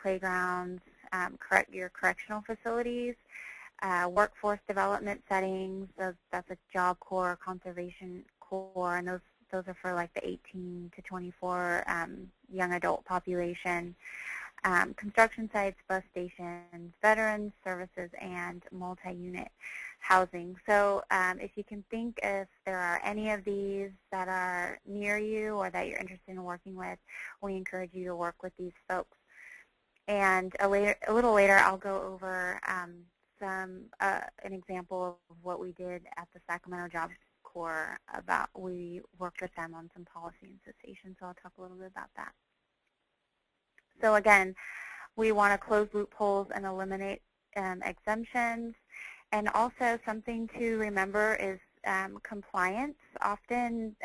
playgrounds, your correctional facilities, workforce development settings. That's a Job Corps, Conservation Corps, and those are for like the 18 to 24 young adult population. Construction sites, bus stations, veterans services, and multi-unit housing. So if you can think if there are any of these that are near you or that you're interested in working with, we encourage you to work with these folks. And a little later, I'll go over an example of what we did at the Sacramento Job Corps. We worked with them on some policy and cessation, so I'll talk a little bit about that. So again, we want to close loopholes and eliminate exemptions. And also something to remember is compliance. Often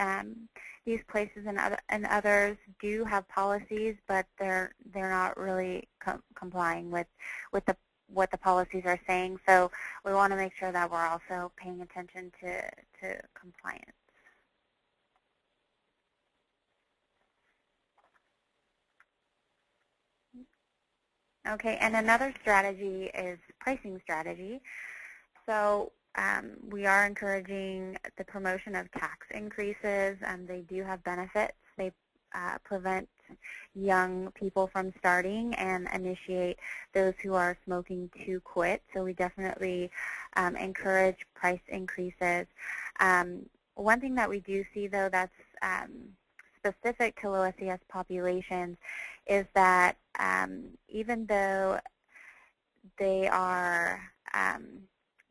these places and others do have policies, but they're not really complying with what the policies are saying. So we want to make sure that we're also paying attention to compliance. Okay, and another strategy is pricing strategy. So we are encouraging the promotion of tax increases, and they do have benefits. They prevent young people from starting and initiate those who are smoking to quit. So we definitely encourage price increases. One thing that we do see, though, that's specific to low SES populations is that even though they are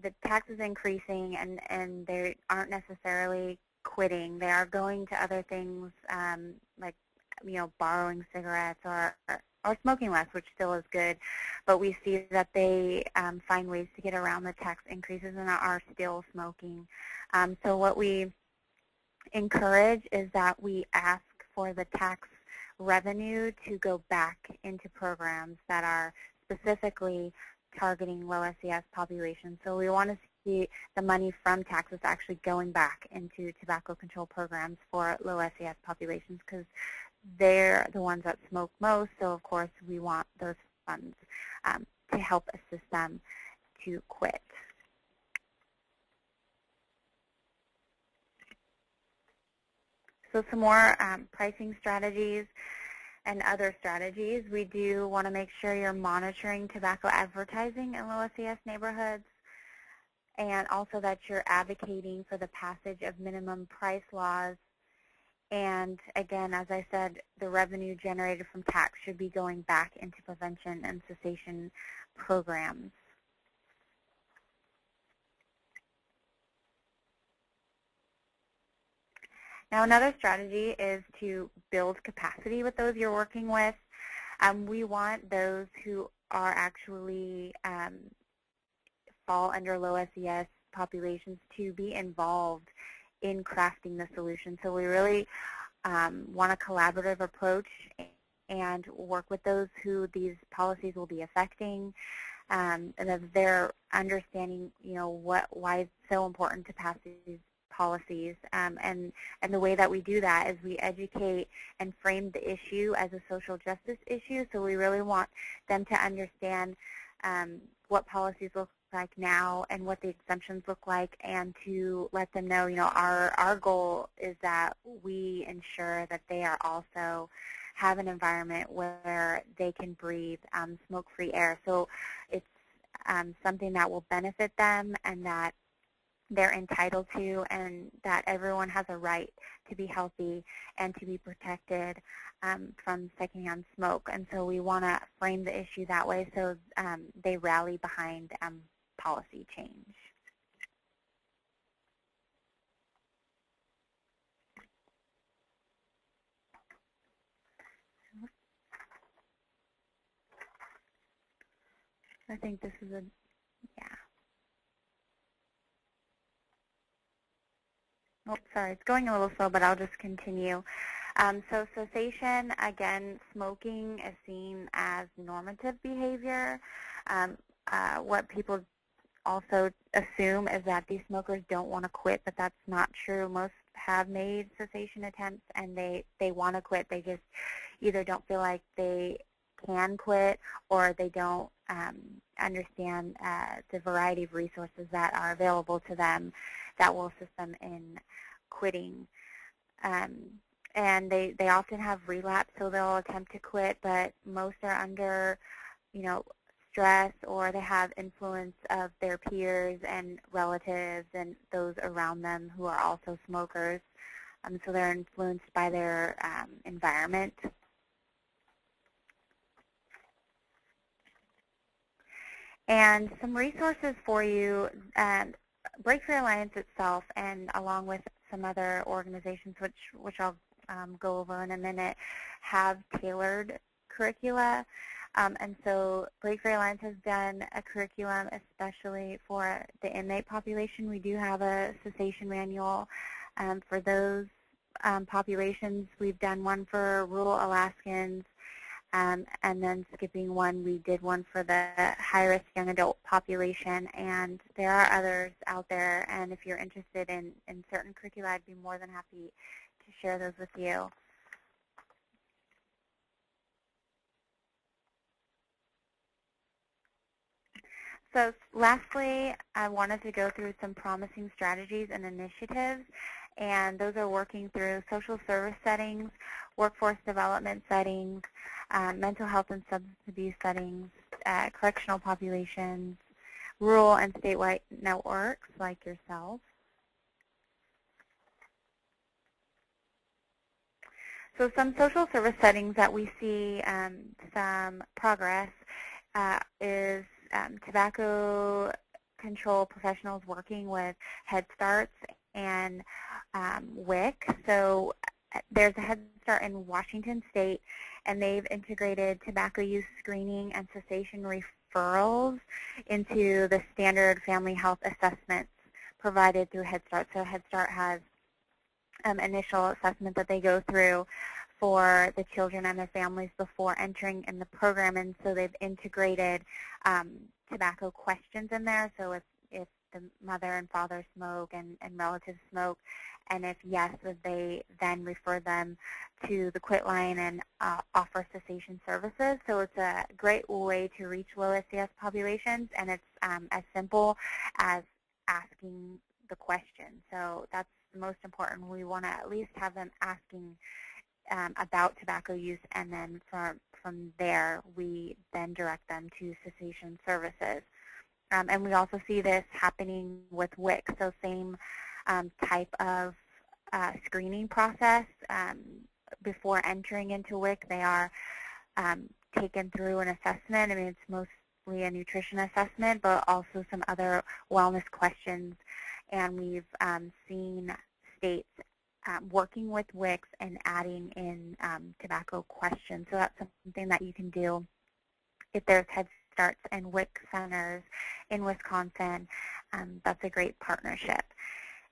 the taxes increasing and they aren't necessarily quitting, they are going to other things like borrowing cigarettes or smoking less, which still is good. But we see that they find ways to get around the tax increases and are still smoking. So what we encourage is that we ask for the tax revenue to go back into programs that are specifically targeting low SES populations. So we want to see the money from taxes actually going back into tobacco control programs for low SES populations because they're the ones that smoke most. So of course we want those funds to help assist them to quit. So some more pricing strategies and other strategies. We do want to make sure you're monitoring tobacco advertising in low SES neighborhoods, and also that you're advocating for the passage of minimum price laws. And again, as I said, the revenue generated from tax should be going back into prevention and cessation programs. Now, another strategy is to build capacity with those you're working with. We want those who are actually fall under low SES populations to be involved in crafting the solution. So we really want a collaborative approach and work with those who these policies will be affecting, and that they're understanding, why it's so important to pass these policies. And the way that we do that is we educate and frame the issue as a social justice issue. So we really want them to understand what policies look like now and what the exemptions look like, and to let them know, our goal is that we ensure that they are also have an environment where they can breathe smoke-free air. So it's something that will benefit them and that they're entitled to, and that everyone has a right to be healthy and to be protected from secondhand smoke. And so we want to frame the issue that way so they rally behind policy change. I think this is Oh, sorry, it's going a little slow, but I'll just continue. So cessation, again, smoking is seen as normative behavior. What people also assume is that these smokers don't want to quit, but that's not true. Most have made cessation attempts, and they want to quit. They just either don't feel like they can quit, or they don't understand the variety of resources that are available to them that will assist them in quitting. And they often have relapse, so they'll attempt to quit, but most are under, stress, or they have influence of their peers and relatives and those around them who are also smokers. So they're influenced by their environment. And some resources for you, Break Free Alliance itself, and along with some other organizations, which I'll go over in a minute, have tailored curricula. And so Break Free Alliance has done a curriculum especially for the inmate population. We do have a cessation manual for those populations. We've done one for rural Alaskans, and then skipping one, we did one for the high-risk young adult population. And there are others out there, and if you're interested in certain curricula, I'd be more than happy to share those with you. So lastly, I wanted to go through some promising strategies and initiatives, and those are working through social service settings, workforce development settings, mental health and substance abuse settings, correctional populations, rural and statewide networks like yourself. So some social service settings that we see some progress is tobacco control professionals working with Head Starts and WIC. So there's a Head Start in Washington State, and they've integrated tobacco use screening and cessation referrals into the standard family health assessments provided through Head Start. So Head Start has initial assessment that they go through for the children and their families before entering in the program, and so they've integrated tobacco questions in there. So if the mother and father smoke and relatives smoke, and if yes, they then refer them to the Quit Line and offer cessation services. So it's a great way to reach low SES populations, and it's as simple as asking the question. So that's the most important. We want to at least have them asking about tobacco use, and then from there we then direct them to cessation services. And we also see this happening with WIC, so same type of screening process. Before entering into WIC, they are taken through an assessment. I mean, it's mostly a nutrition assessment, but also some other wellness questions. And we've seen states working with WICs and adding in tobacco questions. So that's something that you can do if there's Head Starts and WIC centers in Wisconsin. That's a great partnership.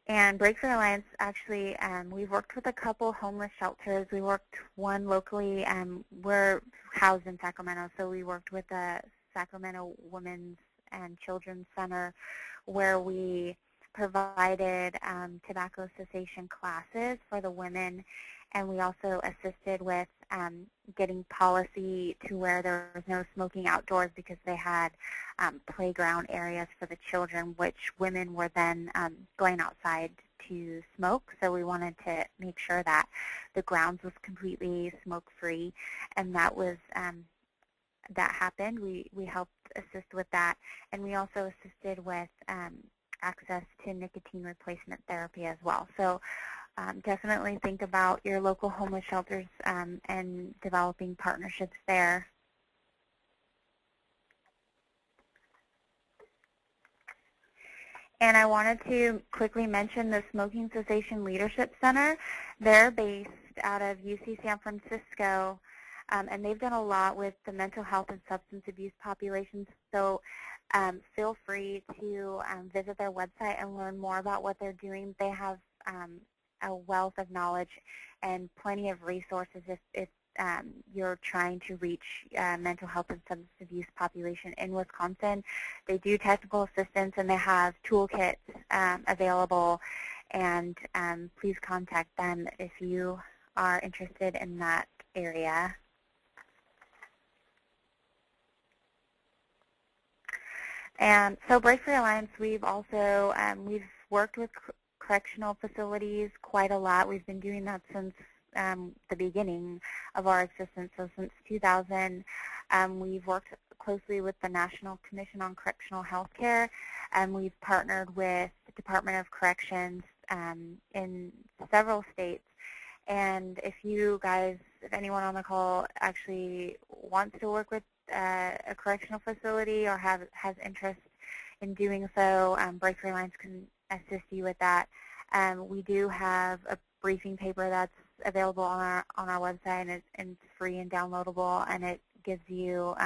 And Break Free Alliance, actually, we've worked with a couple homeless shelters. We worked one locally. We're housed in Sacramento, so we worked with the Sacramento Women's and Children's Center, where we provided tobacco cessation classes for the women, and we also assisted with getting policy to where there was no smoking outdoors, because they had playground areas for the children, which women were then going outside to smoke. So we wanted to make sure that the grounds was completely smoke-free, and that was that happened. We helped assist with that, and we also assisted with access to nicotine replacement therapy as well. So definitely think about your local homeless shelters and developing partnerships there. And I wanted to quickly mention the Smoking Cessation Leadership Center. They're based out of UC San Francisco, and they've done a lot with the mental health and substance abuse populations. So feel free to visit their website and learn more about what they're doing. They have a wealth of knowledge and plenty of resources if you're trying to reach mental health and substance abuse population in Wisconsin. They do technical assistance, and they have toolkits available, and please contact them if you are interested in that area. And so Break Free Alliance, we've also we've worked with correctional facilities quite a lot. We've been doing that since the beginning of our existence. So since 2000, we've worked closely with the National Commission on Correctional Healthcare, and we've partnered with the Department of Corrections in several states. And if you guys, if anyone on the call actually wants to work with a correctional facility or has interest in doing so, Break Free Alliance can assist you with that. We do have a briefing paper that's available on our website, and it's free and downloadable, and it gives you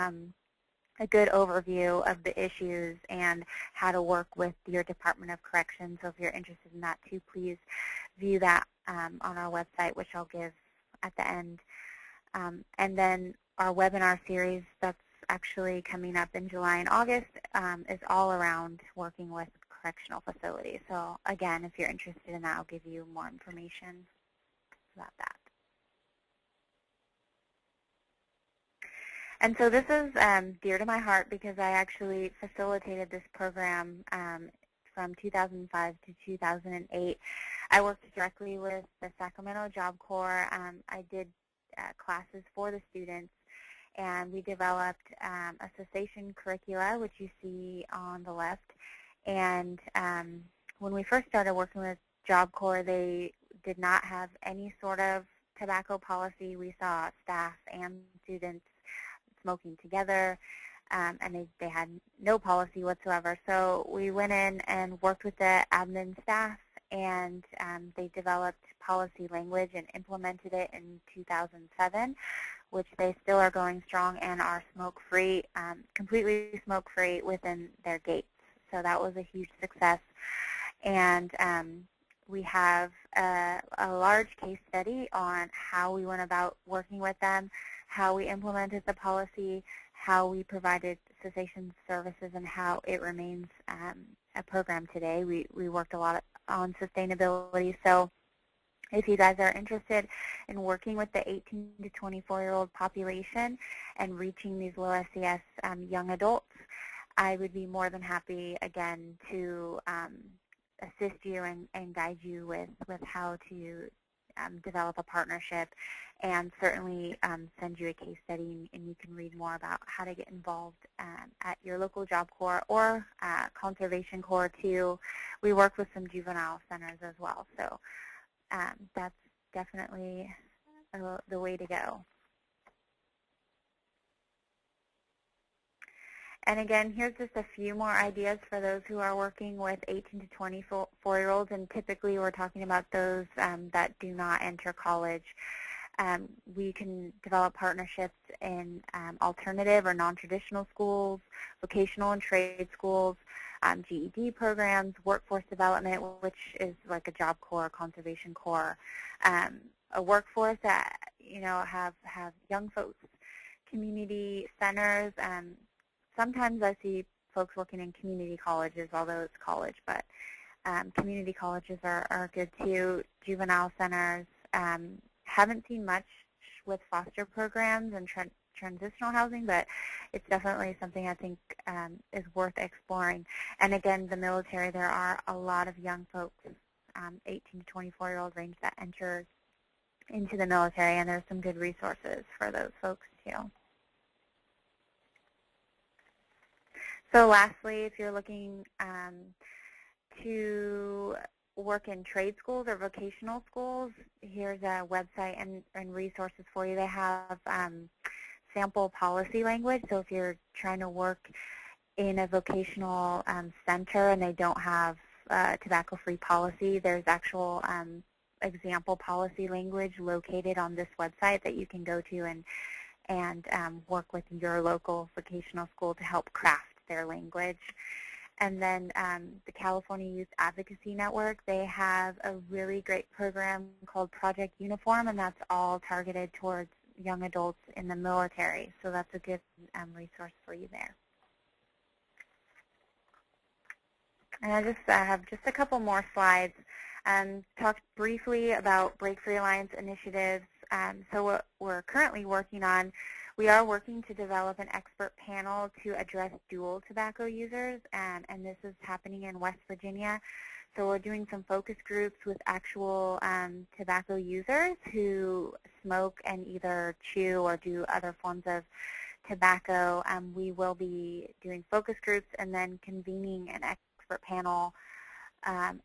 a good overview of the issues and how to work with your Department of Corrections. So if you're interested in that too, please view that on our website, which I'll give at the end. And then our webinar series that's actually coming up in July and August is all around working with correctional facilities. So again, if you're interested in that, I'll give you more information about that. And so this is dear to my heart because I actually facilitated this program from 2005 to 2008. I worked directly with the Sacramento Job Corps. I did classes for the students, and we developed a cessation curricula, which you see on the left. And when we first started working with Job Corps, they did not have any sort of tobacco policy. We saw staff and students smoking together, and they had no policy whatsoever. So we went in and worked with the admin staff, and they developed policy language and implemented it in 2007, which they still are going strong and are smoke-free, completely smoke-free within their gates. So that was a huge success. And we have a large case study on how we went about working with them, how we implemented the policy, how we provided cessation services, and how it remains a program today. We worked a lot on sustainability. So if you guys are interested in working with the 18 to 24-year-old population and reaching these low SES young adults, I would be more than happy, again, to assist you and guide you with how to develop a partnership, and certainly send you a case study, and you can read more about how to get involved at your local Job Corps or Conservation Corps too. We work with some juvenile centers as well, so that's definitely the way to go. And again, here's just a few more ideas for those who are working with 18 to 24-year-olds, and typically we're talking about those that do not enter college. We can develop partnerships in alternative or non-traditional schools, vocational and trade schools, GED programs, workforce development, which is like a Job Corps, Conservation Corps, a workforce that have young folks, community centers. Sometimes I see folks working in community colleges, although it's college, but community colleges are good too. Juvenile centers. Haven't seen much with foster programs and transitional housing, but it's definitely something I think is worth exploring. And again, the military, there are a lot of young folks, 18 to 24-year-old range, that enter into the military, and there's some good resources for those folks too. So lastly, if you're looking to work in trade schools or vocational schools, here's a website and resources for you. They have sample policy language. So if you're trying to work in a vocational center and they don't have tobacco-free policy, there's actual example policy language located on this website that you can go to and work with your local vocational school to help craft their language. And then the California Youth Advocacy Network, they have a really great program called Project Uniform, and that's all targeted towards young adults in the military. So that's a good resource for you there. And I have just a couple more slides. Talk briefly about Break Free Alliance initiatives. So what we're currently working on, We are working to develop an expert panel to address dual tobacco users, and this is happening in West Virginia. So we're doing some focus groups with actual tobacco users who smoke and either chew or do other forms of tobacco. We will be doing focus groups and then convening an expert panel and